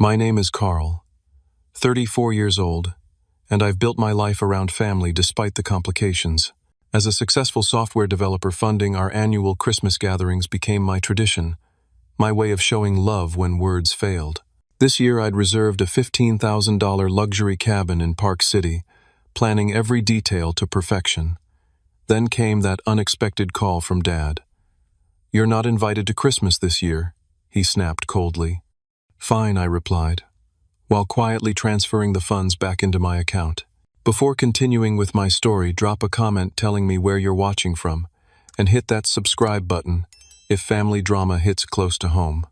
My name is Carl, 34 years old, and I've built my life around family despite the complications. As a successful software developer, funding our annual Christmas gatherings became my tradition, my way of showing love when words failed. This year I'd reserved a $15,000 luxury cabin in Park City, planning every detail to perfection. Then came that unexpected call from Dad. "You're not invited to Christmas this year," he snapped coldly. "Fine," I replied, while quietly transferring the funds back into my account. Before continuing with my story, drop a comment telling me where you're watching from, and hit that subscribe button if family drama hits close to home.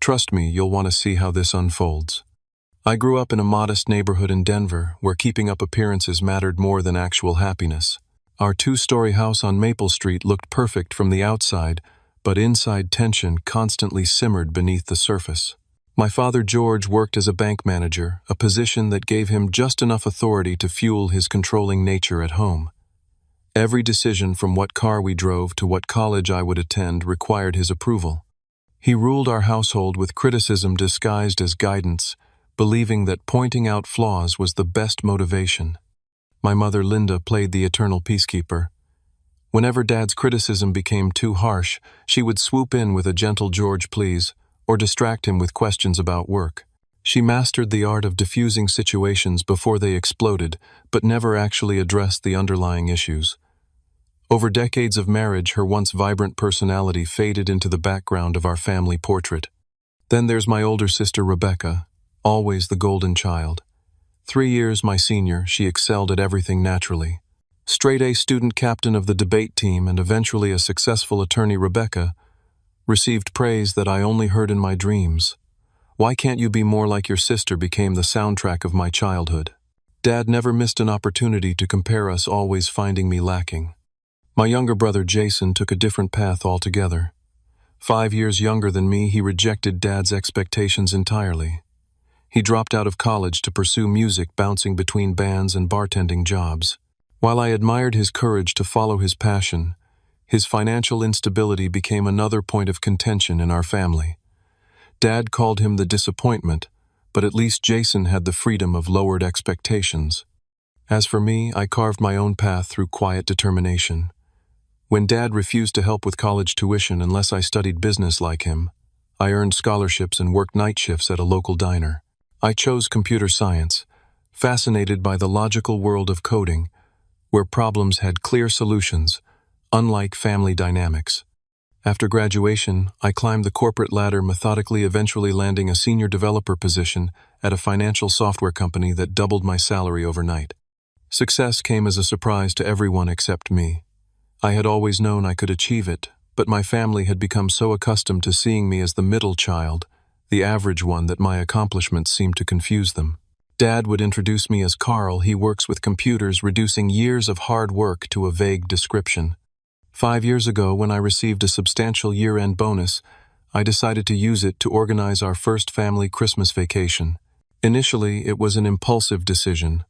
Trust me, you'll want to see how this unfolds. I grew up in a modest neighborhood in Denver where keeping up appearances mattered more than actual happiness. Our two-story house on Maple Street looked perfect from the outside, but inside tension constantly simmered beneath the surface. My father George worked as a bank manager, a position that gave him just enough authority to fuel his controlling nature at home. Every decision, from what car we drove to what college I would attend, required his approval. He ruled our household with criticism disguised as guidance, believing that pointing out flaws was the best motivation. My mother Linda played the eternal peacekeeper. Whenever Dad's criticism became too harsh, she would swoop in with a gentle "George, please," or distract him with questions about work. She mastered the art of diffusing situations before they exploded, but never actually addressed the underlying issues. Over decades of marriage, her once vibrant personality faded into the background of our family portrait. Then there's my older sister Rebecca, always the golden child. 3 years my senior, she excelled at everything naturally. Straight-A student captain of the debate team and eventually a successful attorney, Rebecca received praise that I only heard in my dreams. "Why can't you be more like your sister?" became the soundtrack of my childhood. Dad never missed an opportunity to compare us, always finding me lacking. My younger brother Jason took a different path altogether. 5 years younger than me, he rejected Dad's expectations entirely. He dropped out of college to pursue music, bouncing between bands and bartending jobs. While I admired his courage to follow his passion, his financial instability became another point of contention in our family. Dad called him the disappointment, but at least Jason had the freedom of lowered expectations. As for me, I carved my own path through quiet determination. When Dad refused to help with college tuition unless I studied business like him, I earned scholarships and worked night shifts at a local diner. I chose computer science, fascinated by the logical world of coding, where problems had clear solutions, unlike family dynamics. After graduation, I climbed the corporate ladder methodically, eventually landing a senior developer position at a financial software company that doubled my salary overnight. Success came as a surprise to everyone except me. I had always known I could achieve it, but my family had become so accustomed to seeing me as the middle child, the average one, that my accomplishments seemed to confuse them. Dad would introduce me as Carl. He works with computers, reducing years of hard work to a vague description. 5 years ago, when I received a substantial year-end bonus, I decided to use it to organize our first family Christmas vacation. Initially, it was an impulsive decision,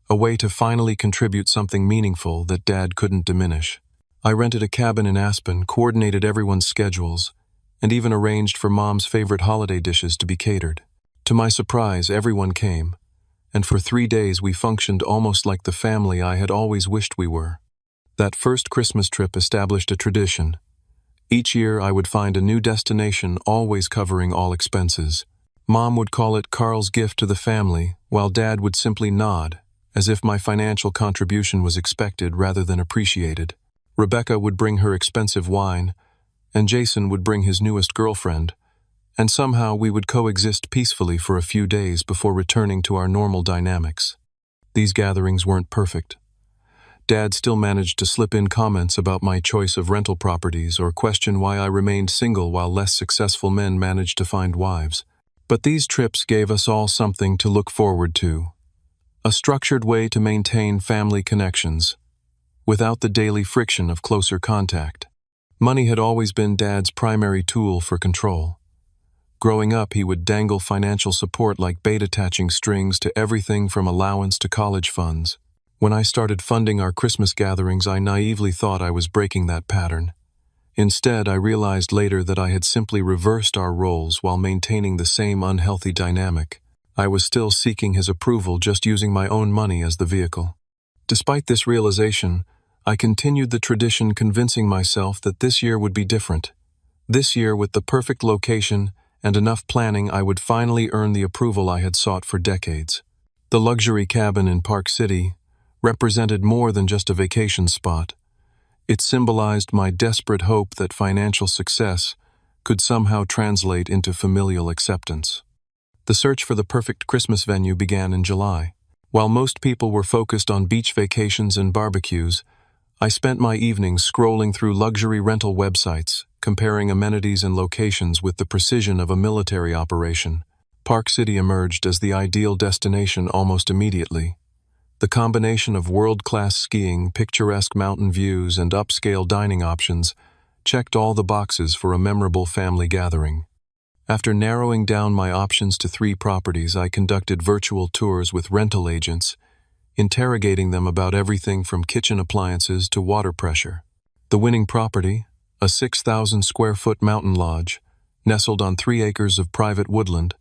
a way to finally contribute something meaningful that Dad couldn't diminish. I rented a cabin in Aspen, coordinated everyone's schedules, and even arranged for Mom's favorite holiday dishes to be catered. To my surprise, everyone came, and for 3 days we functioned almost like the family I had always wished we were. That first Christmas trip established a tradition. Each year I would find a new destination, always covering all expenses. Mom would call it Carl's gift to the family, while Dad would simply nod, as if my financial contribution was expected rather than appreciated. Rebecca would bring her expensive wine, and Jason would bring his newest girlfriend, and somehow we would coexist peacefully for a few days before returning to our normal dynamics. These gatherings weren't perfect. Dad still managed to slip in comments about my choice of rental properties or question why I remained single while less successful men managed to find wives. But these trips gave us all something to look forward to, a structured way to maintain family connections, without the daily friction of closer contact. Money had always been Dad's primary tool for control. Growing up, he would dangle financial support like bait, attaching strings to everything from allowance to college funds. When I started funding our Christmas gatherings, I naively thought I was breaking that pattern. Instead, I realized later that I had simply reversed our roles while maintaining the same unhealthy dynamic. I was still seeking his approval, just using my own money as the vehicle. Despite this realization, I continued the tradition, convincing myself that this year would be different. This year, with the perfect location and enough planning, I would finally earn the approval I had sought for decades. The luxury cabin in Park City represented more than just a vacation spot. It symbolized my desperate hope that financial success could somehow translate into familial acceptance. The search for the perfect Christmas venue began in July. While most people were focused on beach vacations and barbecues, I spent my evenings scrolling through luxury rental websites, comparing amenities and locations with the precision of a military operation. Park City emerged as the ideal destination almost immediately. The combination of world-class skiing, picturesque mountain views, and upscale dining options checked all the boxes for a memorable family gathering. After narrowing down my options to 3 properties, I conducted virtual tours with rental agents, interrogating them about everything from kitchen appliances to water pressure. The winning property, a 6,000-square-foot mountain lodge, nestled on 3 acres of private woodland,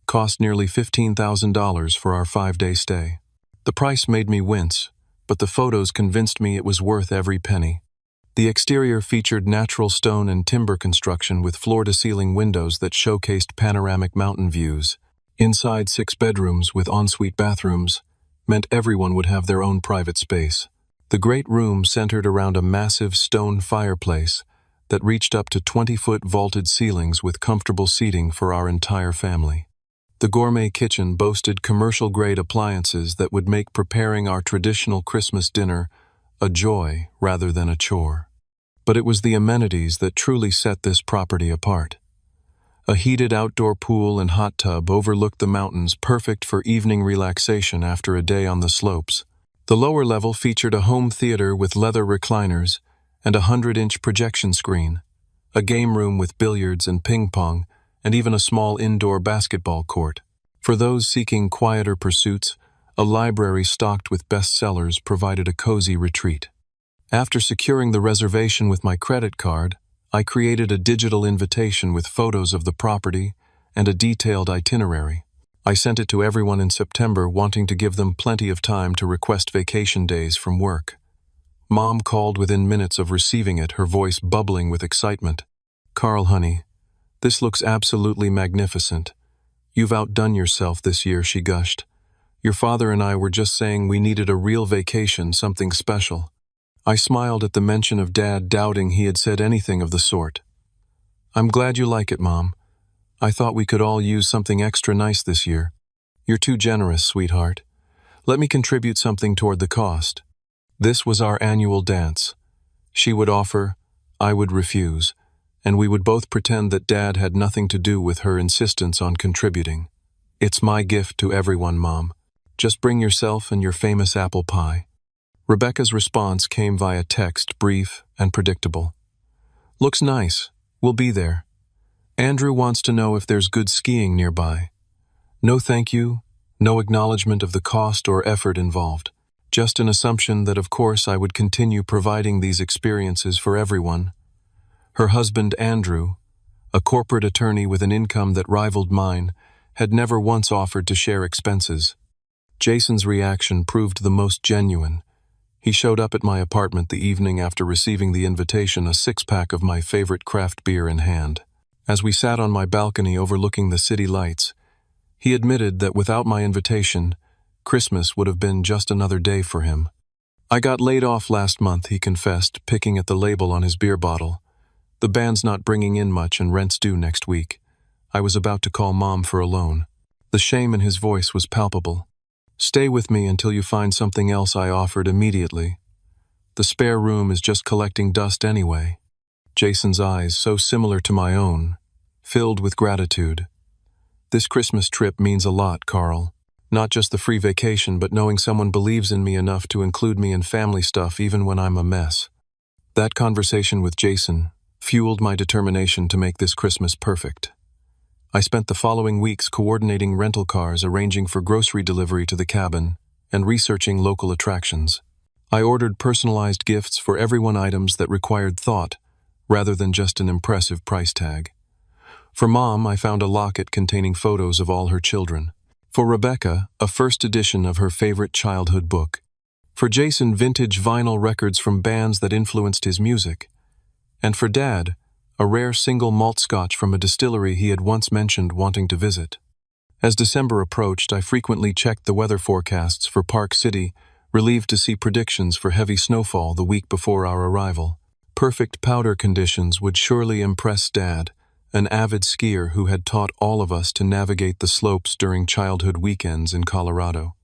cost nearly $15,000 for our 5-day stay. The price made me wince, but the photos convinced me it was worth every penny. The exterior featured natural stone and timber construction with floor-to-ceiling windows that showcased panoramic mountain views. Inside, 6 bedrooms with ensuite bathrooms meant everyone would have their own private space. The great room centered around a massive stone fireplace that reached up to 20-foot vaulted ceilings with comfortable seating for our entire family. The gourmet kitchen boasted commercial-grade appliances that would make preparing our traditional Christmas dinner a joy rather than a chore. But it was the amenities that truly set this property apart. A heated outdoor pool and hot tub overlooked the mountains, perfect for evening relaxation after a day on the slopes. The lower level featured a home theater with leather recliners and a 100-inch projection screen, a game room with billiards and ping pong, and even a small indoor basketball court. For those seeking quieter pursuits, a library stocked with bestsellers provided a cozy retreat. After securing the reservation with my credit card, I created a digital invitation with photos of the property and a detailed itinerary. I sent it to everyone in September, wanting to give them plenty of time to request vacation days from work. Mom called within minutes of receiving it, her voice bubbling with excitement. "Carl, honey, this looks absolutely magnificent. You've outdone yourself this year," she gushed. "Your father and I were just saying we needed a real vacation, something special." I smiled at the mention of Dad, doubting he had said anything of the sort. "I'm glad you like it, Mom. I thought we could all use something extra nice this year. You're too generous, sweetheart. Let me contribute something toward the cost." This was our annual dance. She would offer, I would refuse, and we would both pretend that Dad had nothing to do with her insistence on contributing. "It's my gift to everyone, Mom. Just bring yourself and your famous apple pie." Rebecca's response came via text, brief and predictable. "Looks nice. We'll be there. Andrew wants to know if there's good skiing nearby." No thank you, no acknowledgement of the cost or effort involved. Just an assumption that of course I would continue providing these experiences for everyone. Her husband, Andrew, a corporate attorney with an income that rivaled mine, had never once offered to share expenses. Jason's reaction proved the most genuine. He showed up at my apartment the evening after receiving the invitation, a 6-pack of my favorite craft beer in hand. As we sat on my balcony overlooking the city lights, he admitted that without my invitation, Christmas would have been just another day for him. "I got laid off last month," he confessed, picking at the label on his beer bottle. "The band's not bringing in much and rent's due next week. I was about to call Mom for a loan." The shame in his voice was palpable. "Stay with me until you find something else," I offered immediately. "The spare room is just collecting dust anyway." Jason's eyes, so similar to my own, filled with gratitude. "This Christmas trip means a lot, Carl. Not just the free vacation, but knowing someone believes in me enough to include me in family stuff even when I'm a mess." That conversation with Jason fueled my determination to make this Christmas perfect. I spent the following weeks coordinating rental cars, arranging for grocery delivery to the cabin, and researching local attractions. I ordered personalized gifts for everyone, items that required thought, rather than just an impressive price tag. For Mom, I found a locket containing photos of all her children. For Rebecca, a first edition of her favorite childhood book. For Jason, vintage vinyl records from bands that influenced his music. And for Dad, a rare single malt scotch from a distillery he had once mentioned wanting to visit. As December approached, I frequently checked the weather forecasts for Park City, relieved to see predictions for heavy snowfall the week before our arrival. Perfect powder conditions would surely impress Dad, an avid skier who had taught all of us to navigate the slopes during childhood weekends in Colorado.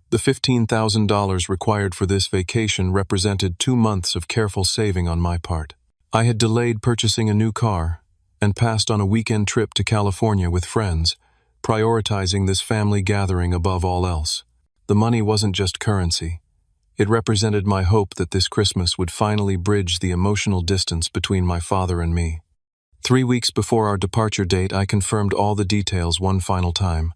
The $15,000 required for this vacation represented 2 months of careful saving on my part. I had delayed purchasing a new car and passed on a weekend trip to California with friends, prioritizing this family gathering above all else. The money wasn't just currency. It represented my hope that this Christmas would finally bridge the emotional distance between my father and me. 3 weeks before our departure date, I confirmed all the details one final time.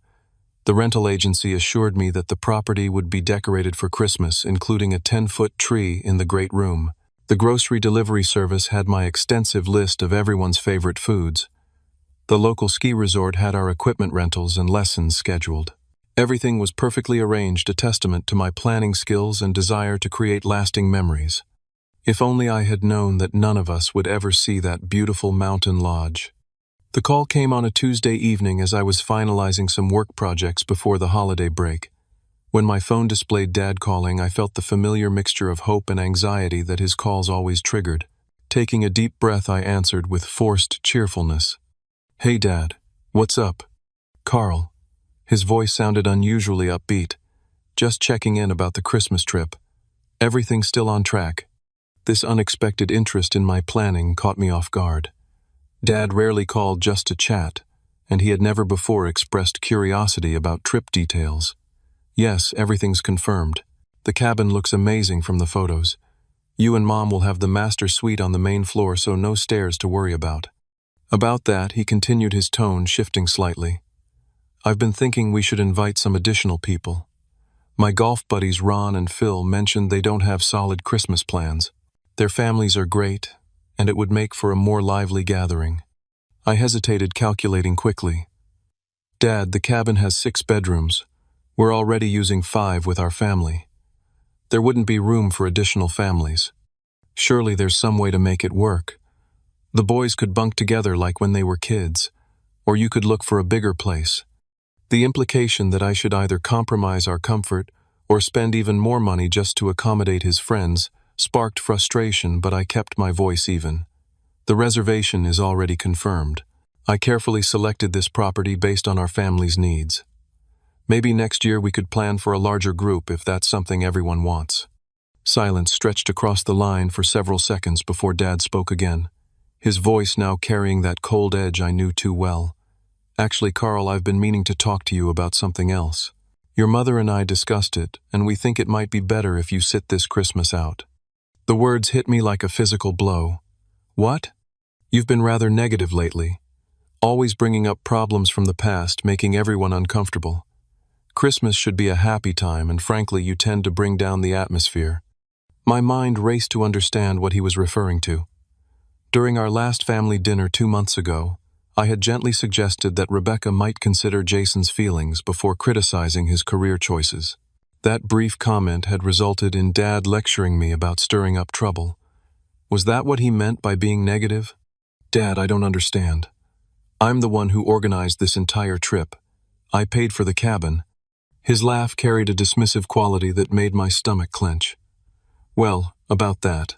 The rental agency assured me that the property would be decorated for Christmas, including a 10-foot tree in the great room. The grocery delivery service had my extensive list of everyone's favorite foods. The local ski resort had our equipment rentals and lessons scheduled. Everything was perfectly arranged, a testament to my planning skills and desire to create lasting memories. If only I had known that none of us would ever see that beautiful mountain lodge. The call came on a Tuesday evening as I was finalizing some work projects before the holiday break. When my phone displayed Dad calling, I felt the familiar mixture of hope and anxiety that his calls always triggered. Taking a deep breath, I answered with forced cheerfulness. "Hey Dad, what's up?" "Carl." His voice sounded unusually upbeat. "Just checking in about the Christmas trip. Everything still on track?" This unexpected interest in my planning caught me off guard. Dad rarely called just to chat, and he had never before expressed curiosity about trip details. "Yes, everything's confirmed. The cabin looks amazing from the photos. You and Mom will have the master suite on the main floor, so no stairs to worry about." About that, he continued, his tone shifting slightly. "I've been thinking we should invite some additional people. My golf buddies Ron and Phil mentioned they don't have solid Christmas plans. Their families are great, and it would make for a more lively gathering." I hesitated, calculating quickly. "Dad, the cabin has 6 bedrooms. We're already using 5 with our family. There wouldn't be room for additional families. Surely there's some way to make it work. The boys could bunk together like when they were kids, or you could look for a bigger place." The implication that I should either compromise our comfort or spend even more money just to accommodate his friends sparked frustration, but I kept my voice even. "The reservation is already confirmed. I carefully selected this property based on our family's needs. Maybe next year we could plan for a larger group if that's something everyone wants." Silence stretched across the line for several seconds before Dad spoke again, his voice now carrying that cold edge I knew too well. "Actually, Carl, I've been meaning to talk to you about something else. Your mother and I discussed it, and we think it might be better if you sit this Christmas out." The words hit me like a physical blow. "What? You've been rather negative lately, always bringing up problems from the past, making everyone uncomfortable. Christmas should be a happy time, and frankly, you tend to bring down the atmosphere." My mind raced to understand what he was referring to. During our last family dinner 2 months ago, I had gently suggested that Rebecca might consider Jason's feelings before criticizing his career choices. That brief comment had resulted in Dad lecturing me about stirring up trouble. Was that what he meant by being negative? "Dad, I don't understand. I'm the one who organized this entire trip. I paid for the cabin." His laugh carried a dismissive quality that made my stomach clench. "Well, about that.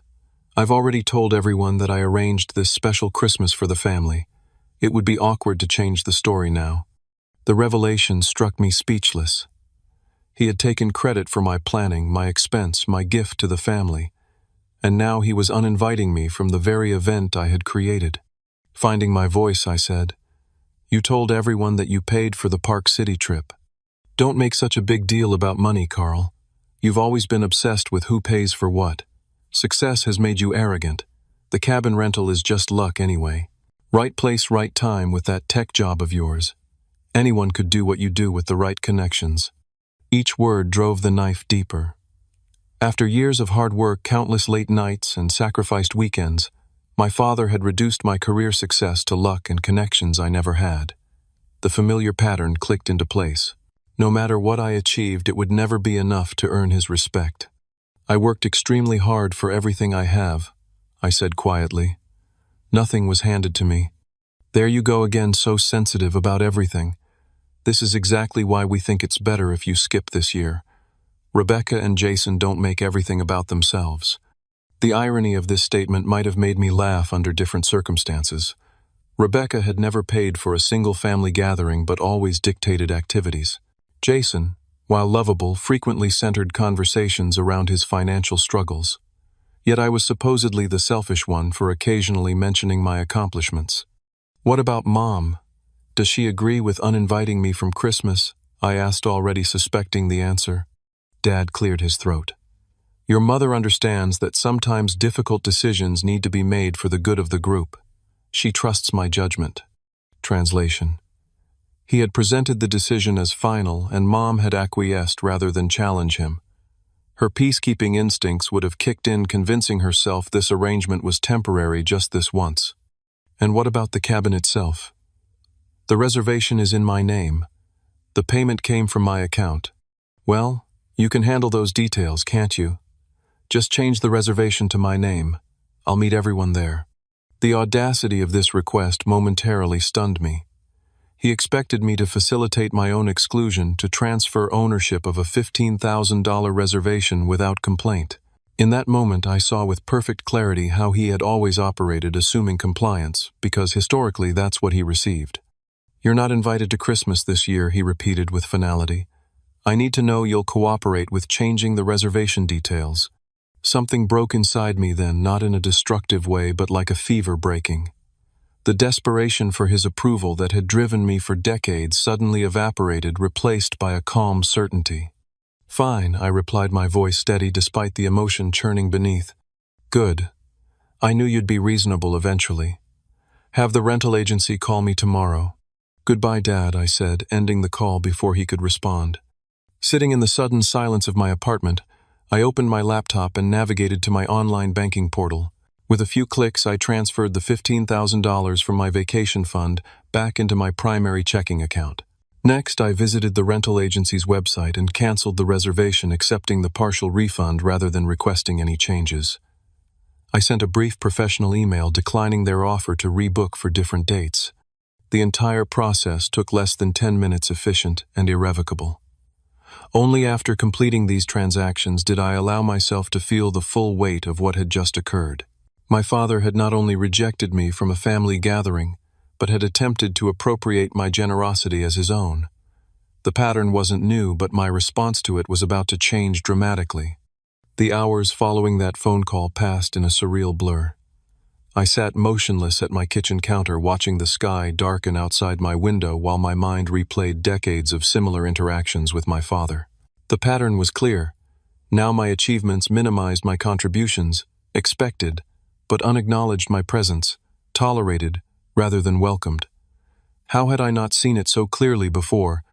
I've already told everyone that I arranged this special Christmas for the family. It would be awkward to change the story now." The revelation struck me speechless. He had taken credit for my planning, my expense, my gift to the family, and now he was uninviting me from the very event I had created. Finding my voice, I said, "You told everyone that you paid for the Park City trip. Don't make such a big deal about money, Carl. You've always been obsessed with who pays for what. Success has made you arrogant. The cabin rental is just luck anyway. Right place, right time with that tech job of yours. Anyone could do what you do with the right connections." Each word drove the knife deeper. After years of hard work, countless late nights, and sacrificed weekends, My father had reduced my career success to luck and connections I never had. The familiar pattern clicked into place. No matter what I achieved, it would never be enough to earn his respect. I worked extremely hard for everything I have, I said quietly. Nothing was handed to me. There you go again, so sensitive about everything. This is exactly why we think it's better if you skip this year. Rebecca and Jason don't make everything about themselves. The irony of this statement might have made me laugh under different circumstances. Rebecca had never paid for a single family gathering but always dictated activities. Jason, while lovable, frequently centered conversations around his financial struggles. Yet I was supposedly the selfish one for occasionally mentioning my accomplishments. What about Mom? Does she agree with uninviting me from Christmas? I asked, already suspecting the answer. Dad cleared his throat. Your mother understands that sometimes difficult decisions need to be made for the good of the group. She trusts my judgment. Translation. He had presented the decision as final, and Mom had acquiesced rather than challenge him. Her peacekeeping instincts would have kicked in, convincing herself this arrangement was temporary, just this once. And what about the cabin itself? The reservation is in my name. The payment came from my account. Well, you can handle those details, can't you? Just change the reservation to my name. I'll meet everyone there. The audacity of this request momentarily stunned me. He expected me to facilitate my own exclusion, to transfer ownership of a $15,000 reservation without complaint. In that moment, I saw with perfect clarity how he had always operated, assuming compliance, because historically that's what he received. You're not invited to Christmas this year, he repeated with finality. I need to know you'll cooperate with changing the reservation details. Something broke inside me then, not in a destructive way, but like a fever breaking. The desperation for his approval that had driven me for decades suddenly evaporated, replaced by a calm certainty. Fine, I replied, my voice steady despite the emotion churning beneath. Good. I knew you'd be reasonable eventually. Have the rental agency call me tomorrow. Goodbye, Dad, I said, ending the call before he could respond. Sitting in the sudden silence of my apartment, I opened my laptop and navigated to my online banking portal. With a few clicks, I transferred the $15,000 from my vacation fund back into my primary checking account. Next, I visited the rental agency's website and canceled the reservation, accepting the partial refund rather than requesting any changes. I sent a brief professional email declining their offer to rebook for different dates. The entire process took less than 10 minutes, efficient and irrevocable. Only after completing these transactions did I allow myself to feel the full weight of what had just occurred. My father had not only rejected me from a family gathering, but had attempted to appropriate my generosity as his own. The pattern wasn't new, but my response to it was about to change dramatically. The hours following that phone call passed in a surreal blur. I sat motionless at my kitchen counter, watching the sky darken outside my window while my mind replayed decades of similar interactions with my father. The pattern was clear. Now my achievements minimized my contributions, expected, but unacknowledged my presence, tolerated rather than welcomed. How had I not seen it so clearly before?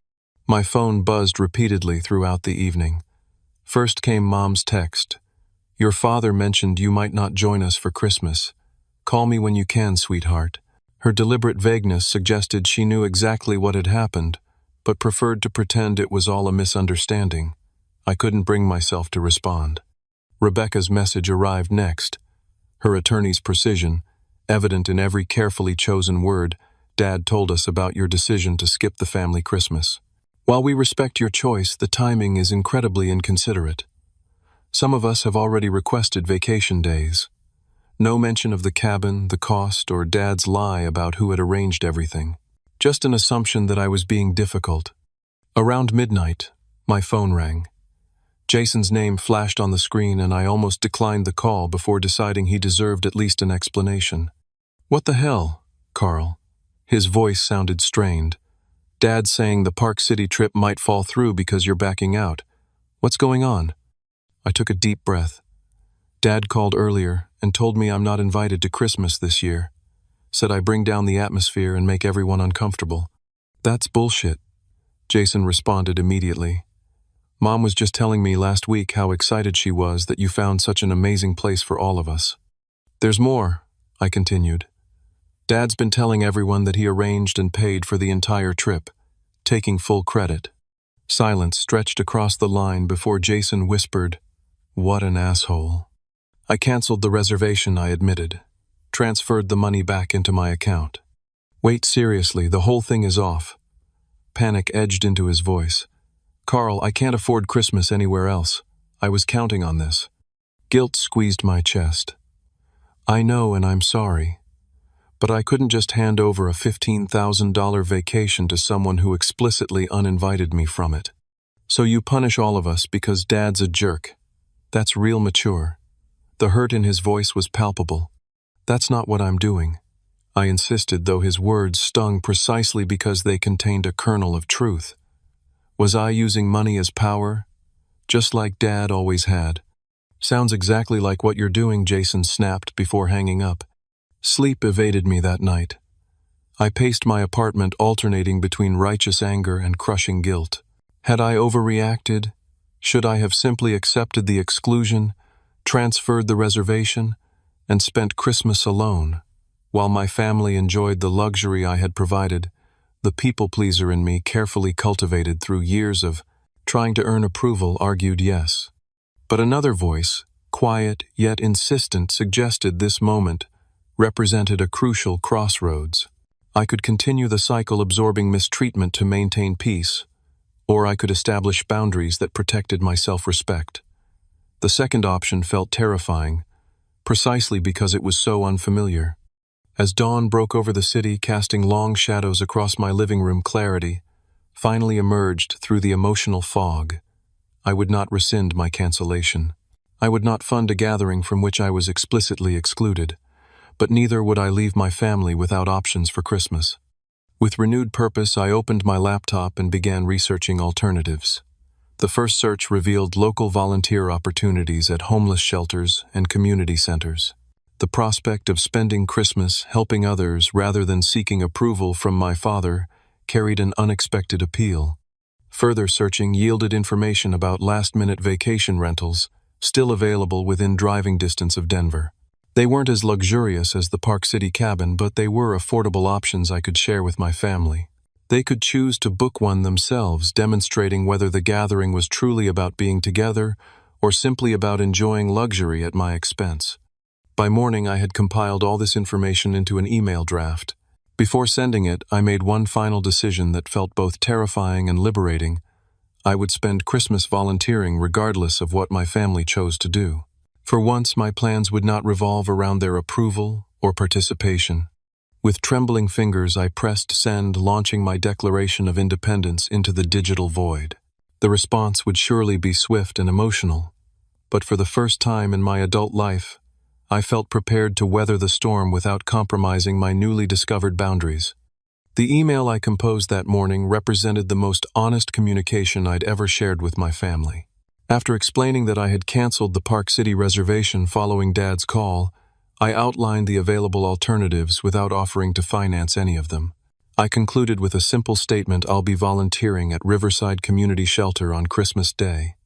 My phone buzzed repeatedly throughout the evening. First came Mom's text. Your father mentioned you might not join us for Christmas. Call me when you can, sweetheart. Her deliberate vagueness suggested she knew exactly what had happened, but preferred to pretend it was all a misunderstanding. I couldn't bring myself to respond. Rebecca's message arrived next. Her attorney's precision, evident in every carefully chosen word. Dad told us about your decision to skip the family Christmas. While we respect your choice, the timing is incredibly inconsiderate. Some of us have already requested vacation days. No mention of the cabin, the cost, or Dad's lie about who had arranged everything. Just an assumption that I was being difficult. Around midnight, my phone rang. Jason's name flashed on the screen, and I almost declined the call before deciding he deserved at least an explanation. What the hell, Carl? His voice sounded strained. Dad's saying the Park City trip might fall through because you're backing out. What's going on? I took a deep breath. Dad called earlier and told me I'm not invited to Christmas this year. Said I bring down the atmosphere and make everyone uncomfortable. That's bullshit, Jason responded immediately. Mom was just telling me last week how excited she was that you found such an amazing place for all of us. There's more, I continued. Dad's been telling everyone that he arranged and paid for the entire trip, taking full credit. Silence stretched across the line before Jason whispered, "What an asshole." I canceled the reservation, I admitted. Transferred the money back into my account. Wait, seriously, the whole thing is off. Panic edged into his voice. Carl, I can't afford Christmas anywhere else. I was counting on this. Guilt squeezed my chest. I know, and I'm sorry. But I couldn't just hand over a $15,000 vacation to someone who explicitly uninvited me from it. So you punish all of us because Dad's a jerk. That's real mature. The hurt in his voice was palpable. That's not what I'm doing. I insisted, though his words stung precisely because they contained a kernel of truth. Was I using money as power? Just like Dad always had. Sounds exactly like what you're doing, Jason snapped before hanging up. Sleep evaded me that night. I paced my apartment, alternating between righteous anger and crushing guilt. Had I overreacted? Should I have simply accepted the exclusion, transferred the reservation, and spent Christmas alone? While my family enjoyed the luxury I had provided, the people-pleaser in me, carefully cultivated through years of trying to earn approval, argued yes. But another voice, quiet yet insistent, suggested this moment represented a crucial crossroads. I could continue the cycle absorbing mistreatment to maintain peace, or I could establish boundaries that protected my self-respect. The second option felt terrifying, precisely because it was so unfamiliar. As dawn broke over the city, casting long shadows across my living room, clarity finally emerged through the emotional fog. I would not rescind my cancellation. I would not fund a gathering from which I was explicitly excluded. But neither would I leave my family without options for Christmas. With renewed purpose, I opened my laptop and began researching alternatives. The first search revealed local volunteer opportunities at homeless shelters and community centers. The prospect of spending Christmas helping others rather than seeking approval from my father carried an unexpected appeal. Further searching yielded information about last-minute vacation rentals, still available within driving distance of Denver. They weren't as luxurious as the Park City cabin, but they were affordable options I could share with my family. They could choose to book one themselves, demonstrating whether the gathering was truly about being together or simply about enjoying luxury at my expense. By morning, I had compiled all this information into an email draft. Before sending it, I made one final decision that felt both terrifying and liberating. I would spend Christmas volunteering regardless of what my family chose to do. For once, my plans would not revolve around their approval or participation. With trembling fingers, I pressed send, launching my declaration of independence into the digital void. The response would surely be swift and emotional, but for the first time in my adult life, I felt prepared to weather the storm without compromising my newly discovered boundaries. The email I composed that morning represented the most honest communication I'd ever shared with my family. After explaining that I had canceled the Park City reservation following Dad's call, I outlined the available alternatives without offering to finance any of them. I concluded with a simple statement: I'll be volunteering at Riverside Community Shelter on Christmas Day.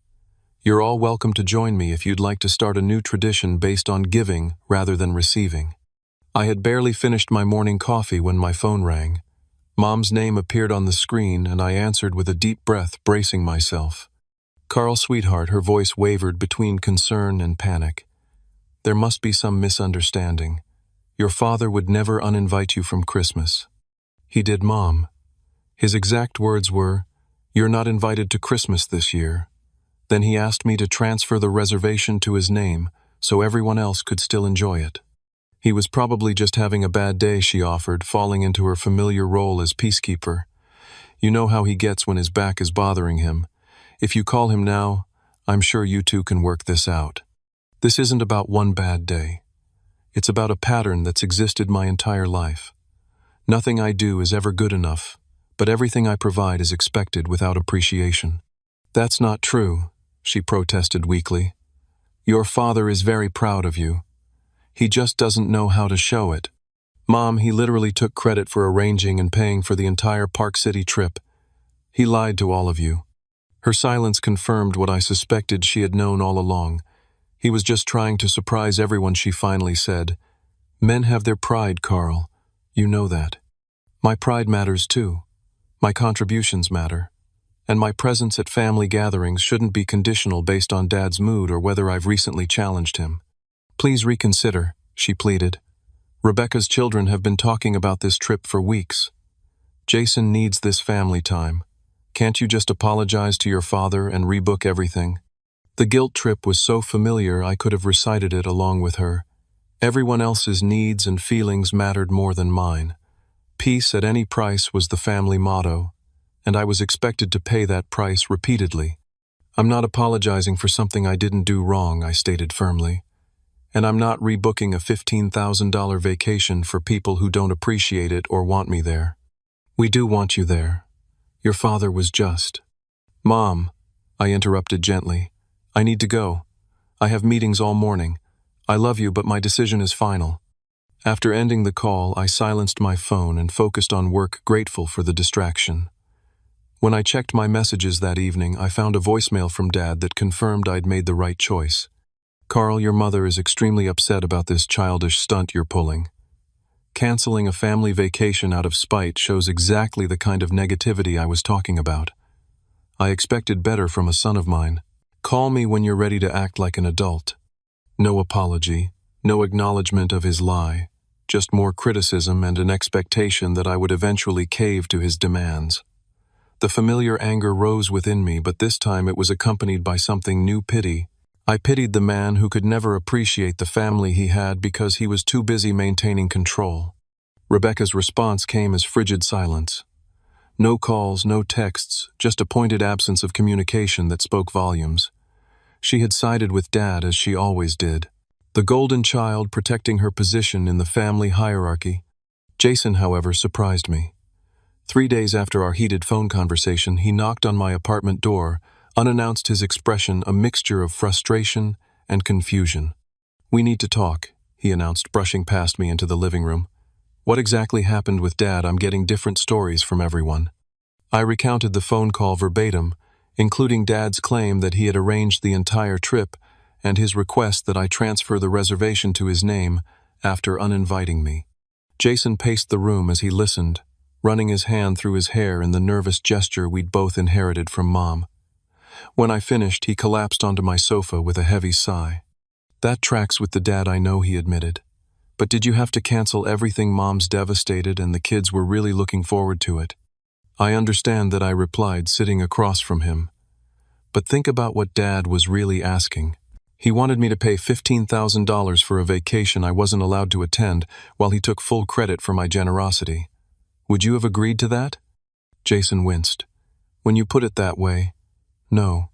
You're all welcome to join me if you'd like to start a new tradition based on giving rather than receiving. I had barely finished my morning coffee when my phone rang. Mom's name appeared on the screen, and I answered with a deep breath, bracing myself. Carl, sweetheart, her voice wavered between concern and panic. There must be some misunderstanding. Your father would never uninvite you from Christmas. He did, Mom. His exact words were, "You're not invited to Christmas this year." Then he asked me to transfer the reservation to his name so everyone else could still enjoy it. He was probably just having a bad day, she offered, falling into her familiar role as peacekeeper. You know how he gets when his back is bothering him. If you call him now, I'm sure you two can work this out. This isn't about one bad day. It's about a pattern that's existed my entire life. Nothing I do is ever good enough, but everything I provide is expected without appreciation. That's not true, she protested weakly. Your father is very proud of you. He just doesn't know how to show it. Mom, he literally took credit for arranging and paying for the entire Park City trip. He lied to all of you. Her silence confirmed what I suspected she had known all along. He was just trying to surprise everyone, she finally said. Men have their pride, Carl. You know that. My pride matters too. My contributions matter. And my presence at family gatherings shouldn't be conditional based on Dad's mood or whether I've recently challenged him. Please reconsider, she pleaded. Rebecca's children have been talking about this trip for weeks. Jason needs this family time. Can't you just apologize to your father and rebook everything? The guilt trip was so familiar I could have recited it along with her. Everyone else's needs and feelings mattered more than mine. Peace at any price was the family motto, and I was expected to pay that price repeatedly. I'm not apologizing for something I didn't do wrong, I stated firmly. And I'm not rebooking a $15,000 vacation for people who don't appreciate it or want me there. We do want you there. Your father was just. Mom, I interrupted gently. I need to go. I have meetings all morning. I love you, but my decision is final. After ending the call, I silenced my phone and focused on work, grateful for the distraction. When I checked my messages that evening, I found a voicemail from Dad that confirmed I'd made the right choice. Carl, your mother is extremely upset about this childish stunt you're pulling. Canceling a family vacation out of spite shows exactly the kind of negativity I was talking about. I expected better from a son of mine. Call me when you're ready to act like an adult. No apology, no acknowledgement of his lie, just more criticism and an expectation that I would eventually cave to his demands. The familiar anger rose within me, but this time it was accompanied by something new: pity. I pitied the man who could never appreciate the family he had because he was too busy maintaining control. Rebecca's response came as frigid silence. No calls, no texts, just a pointed absence of communication that spoke volumes. She had sided with Dad as she always did. The golden child protecting her position in the family hierarchy. Jason, however, surprised me. 3 days after our heated phone conversation, he knocked on my apartment door, unannounced, his expression a mixture of frustration and confusion. We need to talk, he announced, brushing past me into the living room. What exactly happened with Dad? I'm getting different stories from everyone. I recounted the phone call verbatim, including Dad's claim that he had arranged the entire trip and his request that I transfer the reservation to his name after uninviting me. Jason paced the room as he listened, running his hand through his hair in the nervous gesture we'd both inherited from Mom. When I finished, he collapsed onto my sofa with a heavy sigh. That tracks with the Dad I know, he admitted. But did you have to cancel everything? Mom's devastated and the kids were really looking forward to it. I understand that, I replied, sitting across from him. But think about what Dad was really asking. He wanted me to pay $15,000 for a vacation I wasn't allowed to attend while he took full credit for my generosity. Would you have agreed to that? Jason winced. When you put it that way, no.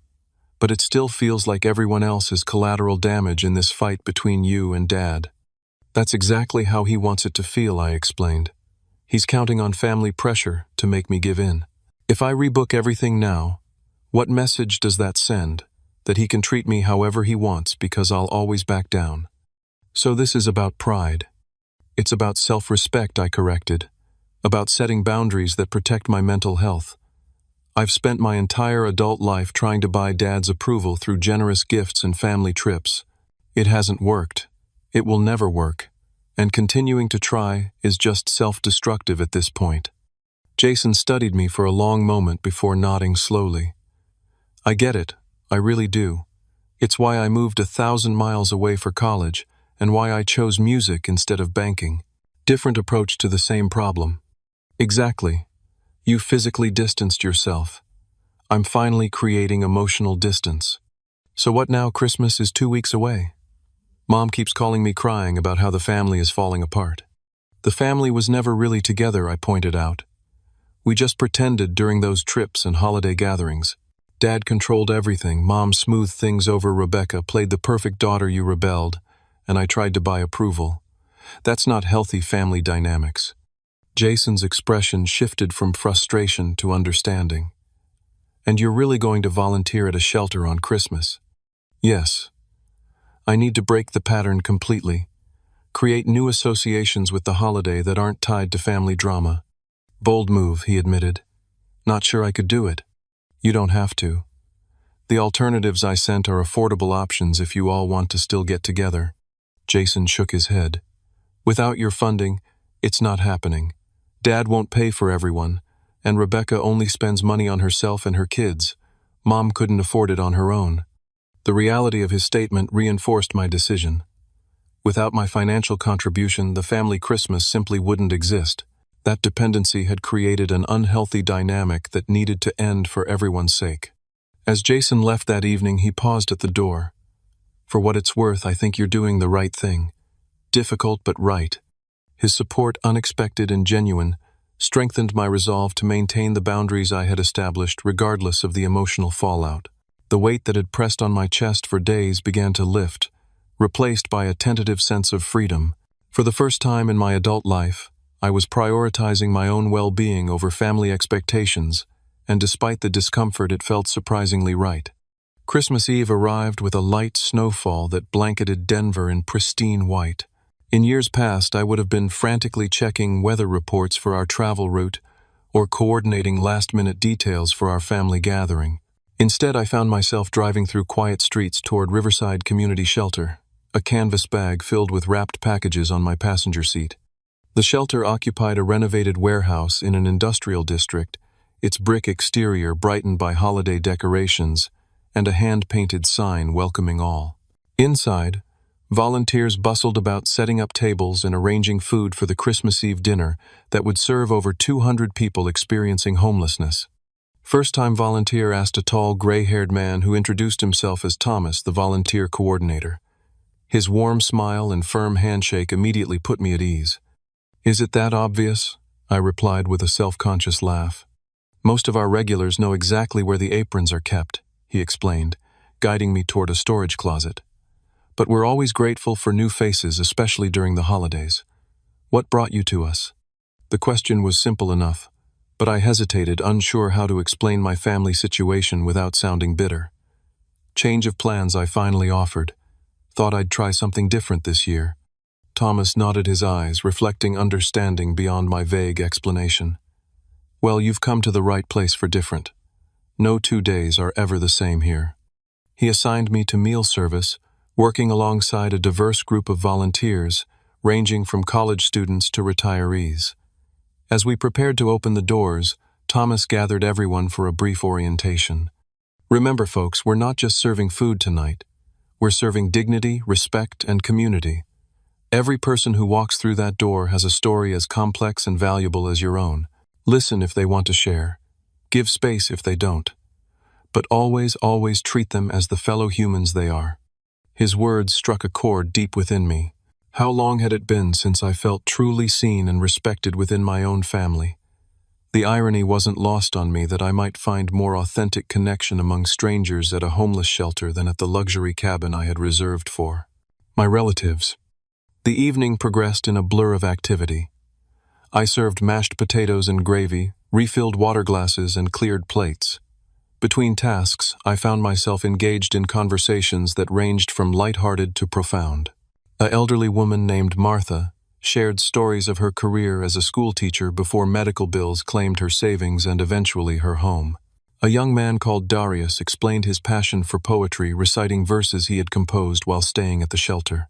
But it still feels like everyone else is collateral damage in this fight between you and Dad. That's exactly how he wants it to feel, I explained. He's counting on family pressure to make me give in. If I rebook everything now, what message does that send? That he can treat me however he wants because I'll always back down. So this is about pride. It's about self-respect, I corrected. About setting boundaries that protect my mental health. I've spent my entire adult life trying to buy Dad's approval through generous gifts and family trips. It hasn't worked. It will never work. And continuing to try is just self-destructive at this point. Jason studied me for a long moment before nodding slowly. I get it. I really do. It's why I moved 1,000 miles away for college and why I chose music instead of banking. Different approach to the same problem. Exactly. You physically distanced yourself. I'm finally creating emotional distance. So what now? Christmas is 2 weeks away. Mom keeps calling me, crying about how the family is falling apart. The family was never really together, I pointed out. We just pretended during those trips and holiday gatherings. Dad controlled everything. Mom smoothed things over. Rebecca played the perfect daughter. You rebelled, and I tried to buy approval. That's not healthy family dynamics. Jason's expression shifted from frustration to understanding. And you're really going to volunteer at a shelter on Christmas? Yes. I need to break the pattern completely. Create new associations with the holiday that aren't tied to family drama. Bold move, he admitted. Not sure I could do it. You don't have to. The alternatives I sent are affordable options if you all want to still get together. Jason shook his head. Without your funding, it's not happening. Dad won't pay for everyone, and Rebecca only spends money on herself and her kids. Mom couldn't afford it on her own. The reality of his statement reinforced my decision. Without my financial contribution, the family Christmas simply wouldn't exist. That dependency had created an unhealthy dynamic that needed to end for everyone's sake. As Jason left that evening, he paused at the door. "For what it's worth, I think you're doing the right thing. Difficult but right." His support, unexpected and genuine, strengthened my resolve to maintain the boundaries I had established regardless of the emotional fallout. The weight that had pressed on my chest for days began to lift, replaced by a tentative sense of freedom. For the first time in my adult life, I was prioritizing my own well-being over family expectations, and despite the discomfort, it felt surprisingly right. Christmas Eve arrived with a light snowfall that blanketed Denver in pristine white. In years past, I would have been frantically checking weather reports for our travel route or coordinating last-minute details for our family gathering. Instead, I found myself driving through quiet streets toward Riverside Community Shelter, a canvas bag filled with wrapped packages on my passenger seat. The shelter occupied a renovated warehouse in an industrial district, its brick exterior brightened by holiday decorations and a hand-painted sign welcoming all. Inside, volunteers bustled about setting up tables and arranging food for the Christmas Eve dinner that would serve over 200 people experiencing homelessness. First-time volunteer asked a tall, gray-haired man who introduced himself as Thomas, the volunteer coordinator. His warm smile and firm handshake immediately put me at ease. "Is it that obvious?" I replied with a self-conscious laugh. "Most of our regulars know exactly where the aprons are kept," he explained, guiding me toward a storage closet. "But we're always grateful for new faces, especially during the holidays. What brought you to us?" The question was simple enough, but I hesitated, unsure how to explain my family situation without sounding bitter. "Change of plans," I finally offered. "Thought I'd try something different this year." Thomas nodded his eyes, reflecting understanding beyond my vague explanation. "Well, you've come to the right place for different. No 2 days are ever the same here." He assigned me to meal service, working alongside a diverse group of volunteers, ranging from college students to retirees. As we prepared to open the doors, Thomas gathered everyone for a brief orientation. "Remember, folks, we're not just serving food tonight. We're serving dignity, respect, and community. Every person who walks through that door has a story as complex and valuable as your own. Listen if they want to share. Give space if they don't. But always, always treat them as the fellow humans they are." His words struck a chord deep within me. How long had it been since I felt truly seen and respected within my own family? The irony wasn't lost on me that I might find more authentic connection among strangers at a homeless shelter than at the luxury cabin I had reserved for my relatives. The evening progressed in a blur of activity. I served mashed potatoes and gravy, refilled water glasses, and cleared plates. Between tasks, I found myself engaged in conversations that ranged from lighthearted to profound. An elderly woman named Martha shared stories of her career as a schoolteacher before medical bills claimed her savings and eventually her home. A young man called Darius explained his passion for poetry, reciting verses he had composed while staying at the shelter.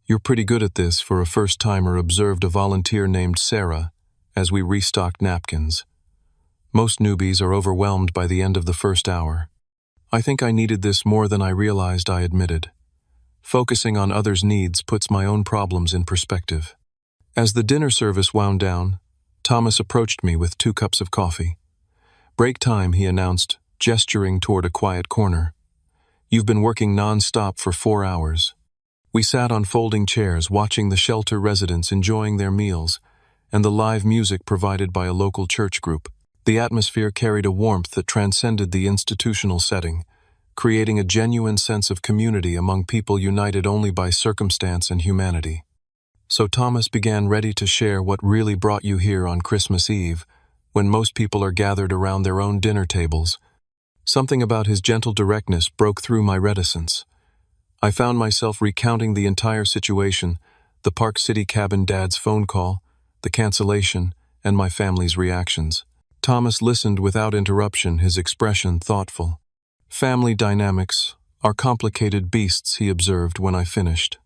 "You're pretty good at this for a first-timer," observed a volunteer named Sarah as we restocked napkins. "Most newbies are overwhelmed by the end of the first hour." "I think I needed this more than I realized," I admitted. Focusing on others' needs puts my own problems in perspective. As the dinner service wound down, Thomas approached me with 2 cups of coffee. "Break time," he announced, gesturing toward a quiet corner. "You've been working non-stop for 4 hours." We sat on folding chairs, watching the shelter residents enjoying their meals and the live music provided by a local church group. The atmosphere carried a warmth that transcended the institutional setting, creating a genuine sense of community among people united only by circumstance and humanity. So Thomas began, ready to share what really brought you here on Christmas Eve, when most people are gathered around their own dinner tables. Something about his gentle directness broke through my reticence. I found myself recounting the entire situation, the Park City cabin dad's phone call, the cancellation, and my family's reactions. Thomas listened without interruption, his expression thoughtful. "Family dynamics are complicated beasts," he observed when I finished.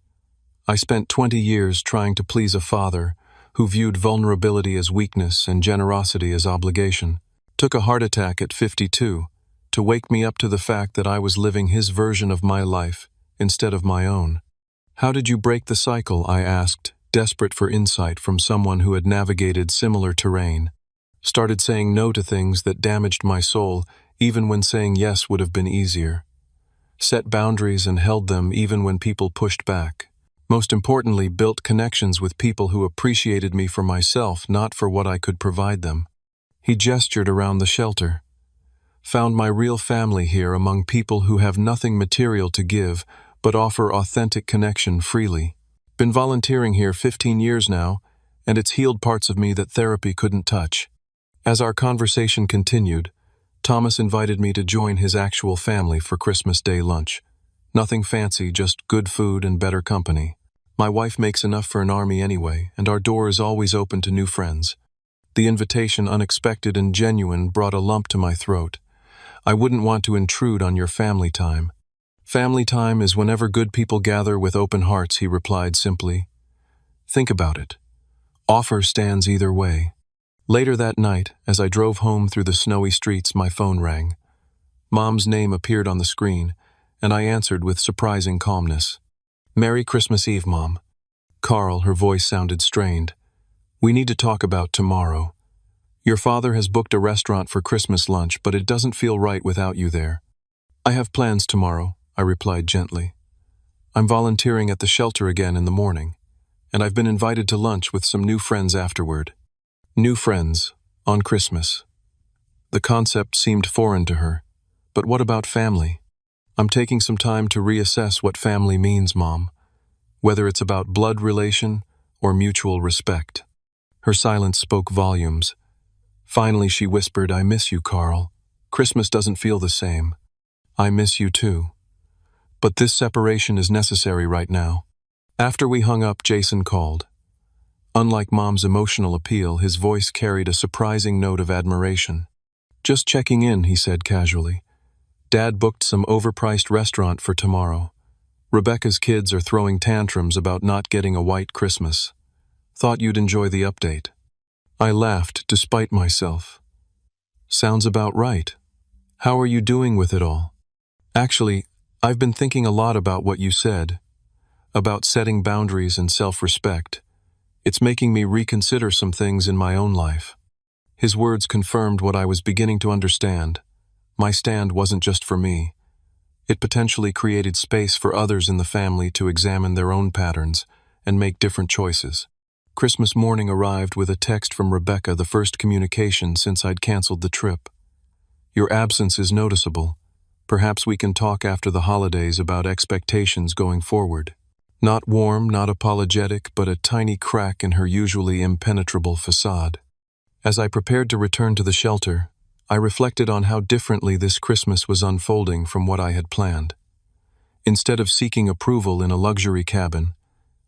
I spent 20 years trying to please a father who viewed vulnerability as weakness and generosity as obligation. Took a heart attack at 52 to wake me up to the fact that I was living his version of my life instead of my own. How did you break the cycle? I asked, desperate for insight from someone who had navigated similar terrain. Started saying no to things that damaged my soul, even when saying yes would have been easier. Set boundaries and held them even when people pushed back. Most importantly, built connections with people who appreciated me for myself, not for what I could provide them. He gestured around the shelter. Found my real family here among people who have nothing material to give, but offer authentic connection freely. Been volunteering here 15 years now, and it's healed parts of me that therapy couldn't touch. As our conversation continued, Thomas invited me to join his actual family for Christmas Day lunch. Nothing fancy, just good food and better company. My wife makes enough for an army anyway, and our door is always open to new friends. The invitation, unexpected and genuine, brought a lump to my throat. I wouldn't want to intrude on your family time. Family time is whenever good people gather with open hearts, he replied simply. Think about it. Offer stands either way. Later that night, as I drove home through the snowy streets, my phone rang. Mom's name appeared on the screen, and I answered with surprising calmness. Merry Christmas Eve, Mom. Carl, her voice sounded strained. We need to talk about tomorrow. Your father has booked a restaurant for Christmas lunch, but it doesn't feel right without you there. I have plans tomorrow, I replied gently. I'm volunteering at the shelter again in the morning, and I've been invited to lunch with some new friends afterward. New friends, on Christmas. The concept seemed foreign to her. But what about family? I'm taking some time to reassess what family means, Mom, whether it's about blood relation or mutual respect. Her silence spoke volumes. Finally, she whispered, I miss you, Carl. Christmas doesn't feel the same. I miss you too. But this separation is necessary right now. After we hung up, Jason called. Unlike Mom's emotional appeal, his voice carried a surprising note of admiration. Just checking in, he said casually. Dad booked some overpriced restaurant for tomorrow. Rebecca's kids are throwing tantrums about not getting a white Christmas. Thought you'd enjoy the update. I laughed despite myself. Sounds about right. How are you doing with it all? Actually, I've been thinking a lot about what you said, about setting boundaries and self-respect. It's making me reconsider some things in my own life. His words confirmed what I was beginning to understand. My stand wasn't just for me. It potentially created space for others in the family to examine their own patterns and make different choices. Christmas morning arrived with a text from Rebecca, the first communication since I'd canceled the trip. Your absence is noticeable. Perhaps we can talk after the holidays about expectations going forward. Not warm, not apologetic, but a tiny crack in her usually impenetrable facade. As I prepared to return to the shelter, I reflected on how differently this Christmas was unfolding from what I had planned. Instead of seeking approval in a luxury cabin,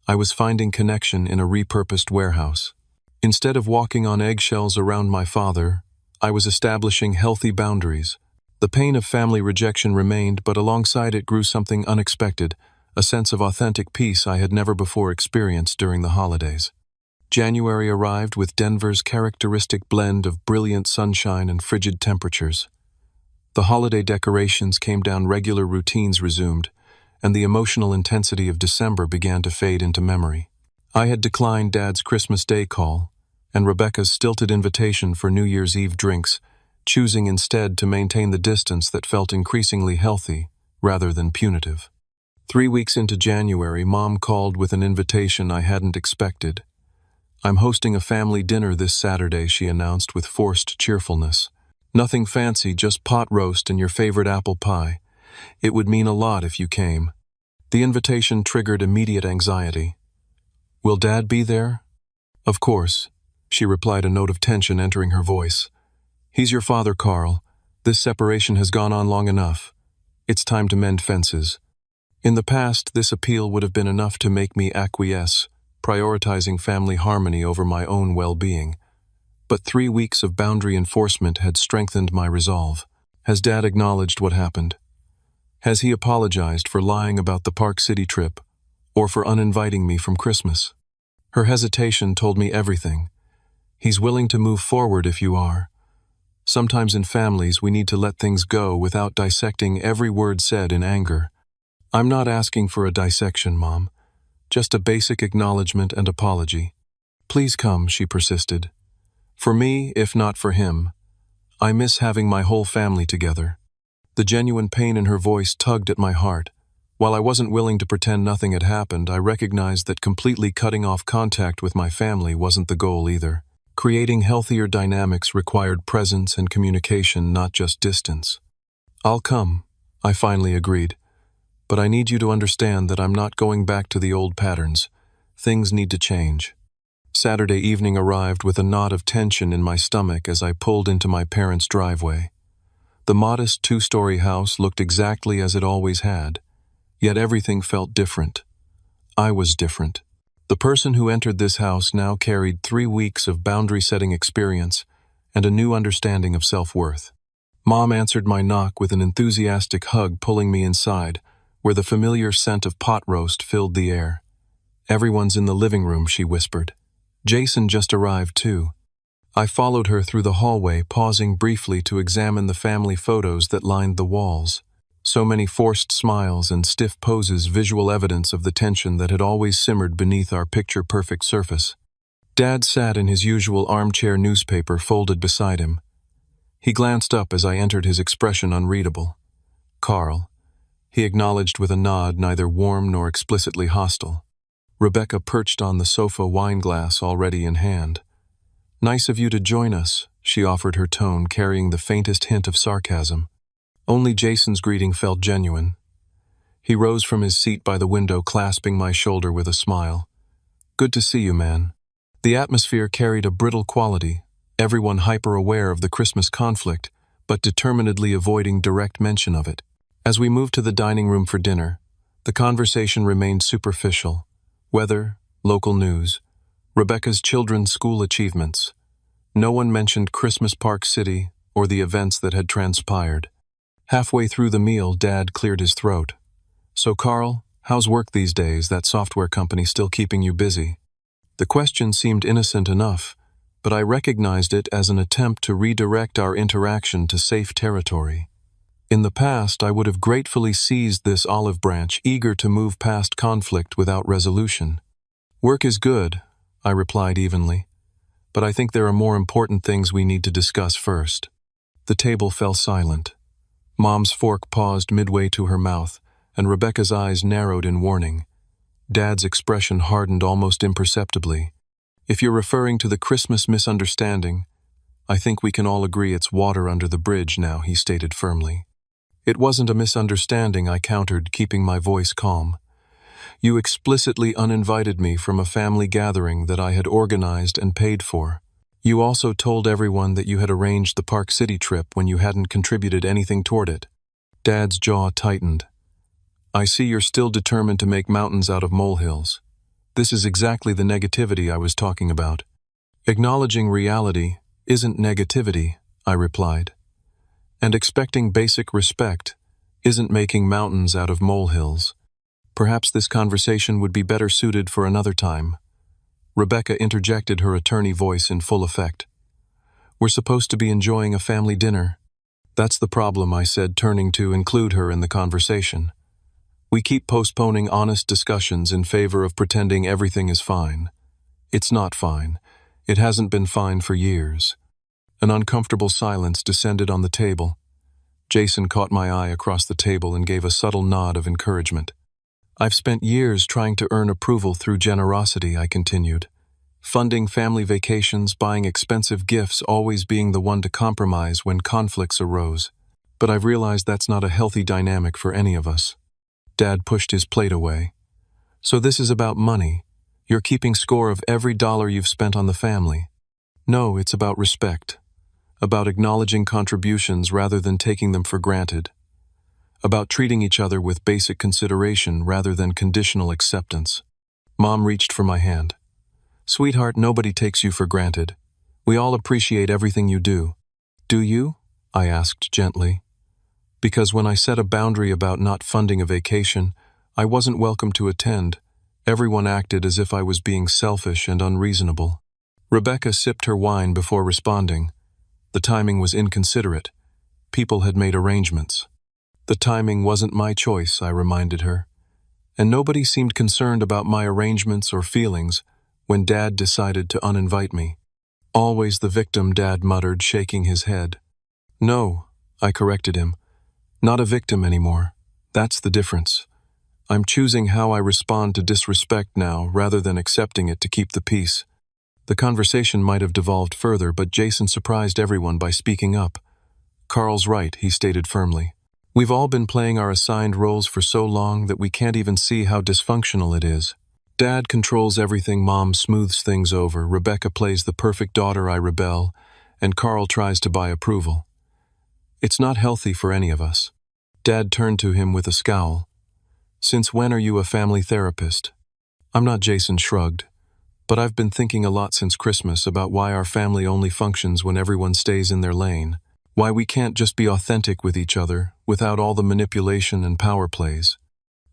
I was finding connection in a repurposed warehouse. Instead of walking on eggshells around my father, I was establishing healthy boundaries. The pain of family rejection remained, but alongside it grew something unexpected, a sense of authentic peace I had never before experienced during the holidays. January arrived with Denver's characteristic blend of brilliant sunshine and frigid temperatures. The holiday decorations came down, regular routines resumed, and the emotional intensity of December began to fade into memory. I had declined Dad's Christmas Day call and Rebecca's stilted invitation for New Year's Eve drinks, choosing instead to maintain the distance that felt increasingly healthy rather than punitive. 3 weeks into January, Mom called with an invitation I hadn't expected. I'm hosting a family dinner this Saturday, she announced with forced cheerfulness. Nothing fancy, just pot roast and your favorite apple pie. It would mean a lot if you came. The invitation triggered immediate anxiety. Will Dad be there? Of course, she replied, a note of tension entering her voice. He's your father, Carl. This separation has gone on long enough. It's time to mend fences. In the past, this appeal would have been enough to make me acquiesce, prioritizing family harmony over my own well-being. But 3 weeks of boundary enforcement had strengthened my resolve. Has Dad acknowledged what happened? Has he apologized for lying about the Park City trip? or for uninviting me from Christmas. Her hesitation told me everything. He's willing to move forward if you are. Sometimes in families we need to let things go without dissecting every word said in anger. I'm not asking for a dissection, Mom. Just a basic acknowledgement and apology. Please come, she persisted. For me, if not for him. I miss having my whole family together. The genuine pain in her voice tugged at my heart. While I wasn't willing to pretend nothing had happened, I recognized that completely cutting off contact with my family wasn't the goal either. Creating healthier dynamics required presence and communication, not just distance. I'll come, I finally agreed. But I need you to understand that I'm not going back to the old patterns. Things need to change. Saturday evening arrived with a knot of tension in my stomach as I pulled into my parents' driveway. The modest two-story house looked exactly as it always had, yet everything felt different. I was different. The person who entered this house now carried 3 weeks of boundary-setting experience and a new understanding of self-worth. Mom answered my knock with an enthusiastic hug, pulling me inside, where the familiar scent of pot roast filled the air. Everyone's in the living room, she whispered. Jason just arrived too. I followed her through the hallway, pausing briefly to examine the family photos that lined the walls. So many forced smiles and stiff poses, visual evidence of the tension that had always simmered beneath our picture-perfect surface. Dad sat in his usual armchair, newspaper folded beside him. He glanced up as I entered, his expression unreadable. Carl, he acknowledged with a nod, neither warm nor explicitly hostile. Rebecca perched on the sofa, wine glass already in hand. Nice of you to join us, she offered, her tone carrying the faintest hint of sarcasm. Only Jason's greeting felt genuine. He rose from his seat by the window, clasping my shoulder with a smile. Good to see you, man. The atmosphere carried a brittle quality, everyone hyper-aware of the Christmas conflict, but determinedly avoiding direct mention of it. As we moved to the dining room for dinner, the conversation remained superficial. Weather, local news, Rebecca's children's school achievements. No one mentioned Christmas Park City or the events that had transpired. Halfway through the meal, Dad cleared his throat. So Carl, how's work these days? That software company still keeping you busy? The question seemed innocent enough, but I recognized it as an attempt to redirect our interaction to safe territory. In the past, I would have gratefully seized this olive branch, eager to move past conflict without resolution. Work is good, I replied evenly, but I think there are more important things we need to discuss first. The table fell silent. Mom's fork paused midway to her mouth, and Rebecca's eyes narrowed in warning. Dad's expression hardened almost imperceptibly. If you're referring to the Christmas misunderstanding, I think we can all agree it's water under the bridge now, he stated firmly. It wasn't a misunderstanding, I countered, keeping my voice calm. You explicitly uninvited me from a family gathering that I had organized and paid for. You also told everyone that you had arranged the Park City trip when you hadn't contributed anything toward it. Dad's jaw tightened. I see you're still determined to make mountains out of molehills. This is exactly the negativity I was talking about. Acknowledging reality isn't negativity, I replied. And expecting basic respect isn't making mountains out of molehills. Perhaps this conversation would be better suited for another time. Rebecca interjected, her attorney voice in full effect. We're supposed to be enjoying a family dinner. That's the problem, I said, turning to include her in the conversation. We keep postponing honest discussions in favor of pretending everything is fine. It's not fine. It hasn't been fine for years. An uncomfortable silence descended on the table. Jason caught my eye across the table and gave a subtle nod of encouragement. I've spent years trying to earn approval through generosity, I continued. Funding family vacations, buying expensive gifts, always being the one to compromise when conflicts arose. But I've realized that's not a healthy dynamic for any of us. Dad pushed his plate away. So this is about money. You're keeping score of every dollar you've spent on the family. No, it's about respect. About acknowledging contributions rather than taking them for granted. About treating each other with basic consideration rather than conditional acceptance. Mom reached for my hand. Sweetheart, nobody takes you for granted. We all appreciate everything you do. Do you? I asked gently. Because when I set a boundary about not funding a vacation, I wasn't welcome to attend, Everyone acted as if I was being selfish and unreasonable. Rebecca sipped her wine before responding. The timing was inconsiderate. People had made arrangements. The timing wasn't my choice, I reminded her. And nobody seemed concerned about my arrangements or feelings when Dad decided to uninvite me. Always the victim, Dad muttered, shaking his head. No, I corrected him. Not a victim anymore. That's the difference. I'm choosing how I respond to disrespect now rather than accepting it to keep the peace. The conversation might have devolved further, but Jason surprised everyone by speaking up. Carl's right, he stated firmly. We've all been playing our assigned roles for so long that we can't even see how dysfunctional it is. Dad controls everything, Mom smooths things over, Rebecca plays the perfect daughter, I rebel, and Carl tries to buy approval. It's not healthy for any of us. Dad turned to him with a scowl. Since when are you a family therapist? I'm not, Jason shrugged. But I've been thinking a lot since Christmas about why our family only functions when everyone stays in their lane. Why we can't just be authentic with each other, without all the manipulation and power plays.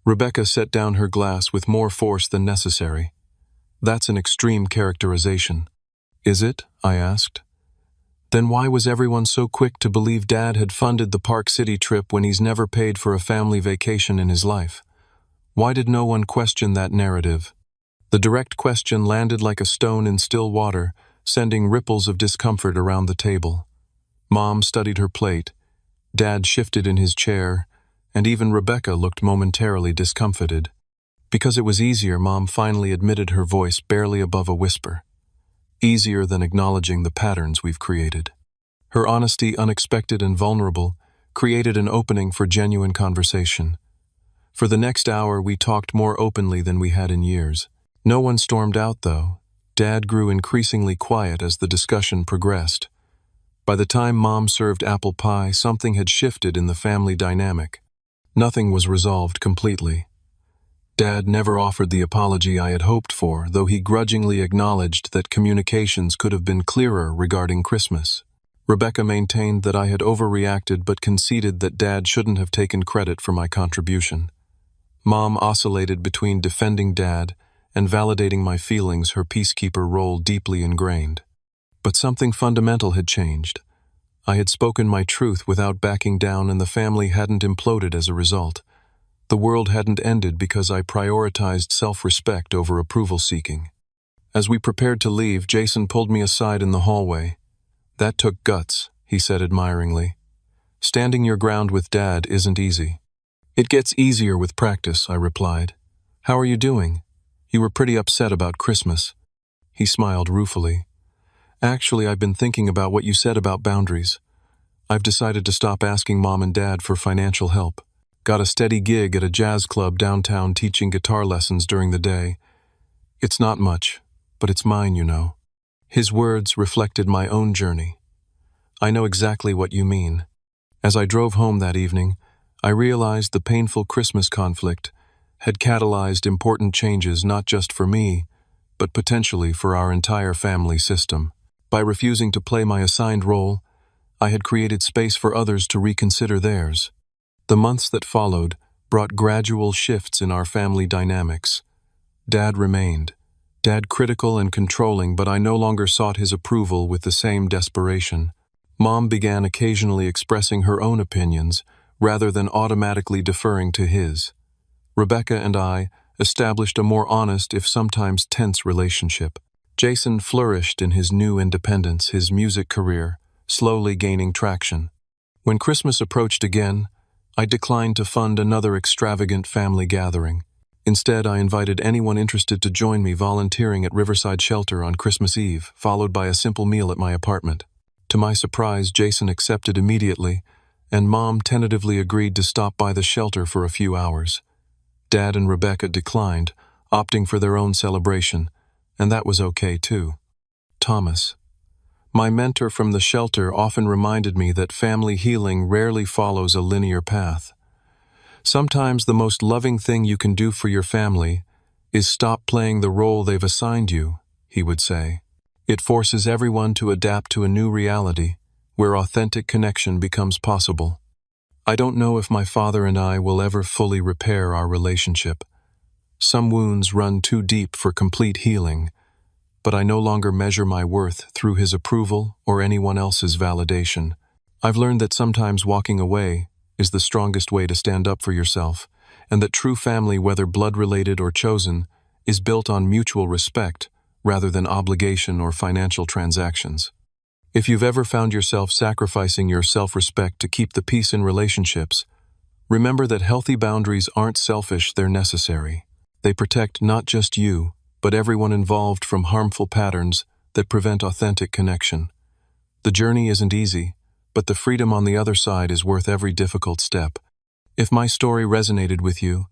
Rebecca set down her glass with more force than necessary. That's an extreme characterization. Is it? I asked. Then why was everyone so quick to believe Dad had funded the Park City trip when he's never paid for a family vacation in his life? Why did no one question that narrative? The direct question landed like a stone in still water, sending ripples of discomfort around the table. Mom studied her plate, Dad shifted in his chair, and even Rebecca looked momentarily discomfited. Because it was easier, Mom finally admitted, her voice barely above a whisper. Easier than acknowledging the patterns we've created. Her honesty, unexpected and vulnerable, created an opening for genuine conversation. For the next hour, we talked more openly than we had in years. No one stormed out, though. Dad grew increasingly quiet as the discussion progressed. By the time Mom served apple pie, something had shifted in the family dynamic. Nothing was resolved completely. Dad never offered the apology I had hoped for, though he grudgingly acknowledged that communications could have been clearer regarding Christmas. Rebecca maintained that I had overreacted but conceded that Dad shouldn't have taken credit for my contribution. Mom oscillated between defending Dad and validating my feelings, her peacekeeper role deeply ingrained. But something fundamental had changed. I had spoken my truth without backing down, and the family hadn't imploded as a result. The world hadn't ended because I prioritized self-respect over approval-seeking. As we prepared to leave, Jason pulled me aside in the hallway. That took guts, he said admiringly. Standing your ground with Dad isn't easy. It gets easier with practice, I replied. How are you doing? You were pretty upset about Christmas. He smiled ruefully. Actually, I've been thinking about what you said about boundaries. I've decided to stop asking Mom and Dad for financial help. Got a steady gig at a jazz club downtown teaching guitar lessons during the day. It's not much, but it's mine, you know. His words reflected my own journey. I know exactly what you mean. As I drove home that evening, I realized the painful Christmas conflict had catalyzed important changes not just for me, but potentially for our entire family system. By refusing to play my assigned role, I had created space for others to reconsider theirs. The months that followed brought gradual shifts in our family dynamics. Dad remained. Dad critical and controlling, but I no longer sought his approval with the same desperation. Mom began occasionally expressing her own opinions, rather than automatically deferring to his. Rebecca and I established a more honest, if sometimes tense, relationship. Jason flourished in his new independence, his music career, slowly gaining traction. When Christmas approached again, I declined to fund another extravagant family gathering. Instead, I invited anyone interested to join me volunteering at Riverside Shelter on Christmas Eve, followed by a simple meal at my apartment. To my surprise, Jason accepted immediately, and Mom tentatively agreed to stop by the shelter for a few hours. Dad and Rebecca declined, opting for their own celebration, and that was okay too. Thomas, my mentor from the shelter, often reminded me that family healing rarely follows a linear path. Sometimes the most loving thing you can do for your family is stop playing the role they've assigned you, he would say. It forces everyone to adapt to a new reality, where authentic connection becomes possible. I don't know if my father and I will ever fully repair our relationship, Some wounds run too deep for complete healing, but I no longer measure my worth through his approval or anyone else's validation. I've learned that sometimes walking away is the strongest way to stand up for yourself, and that true family, whether blood-related or chosen, is built on mutual respect rather than obligation or financial transactions. If you've ever found yourself sacrificing your self-respect to keep the peace in relationships, remember that healthy boundaries aren't selfish, they're necessary. They protect not just you, but everyone involved from harmful patterns that prevent authentic connection. The journey isn't easy, but the freedom on the other side is worth every difficult step. If my story resonated with you,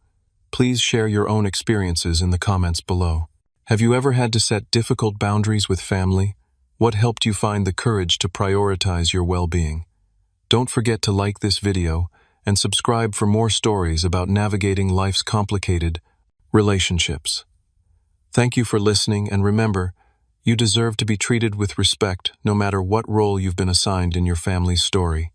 please share your own experiences in the comments below. Have you ever had to set difficult boundaries with family? What helped you find the courage to prioritize your well-being? Don't forget to like this video and subscribe for more stories about navigating life's complicated relationships. Thank you for listening, and remember, you deserve to be treated with respect no matter what role you've been assigned in your family's story.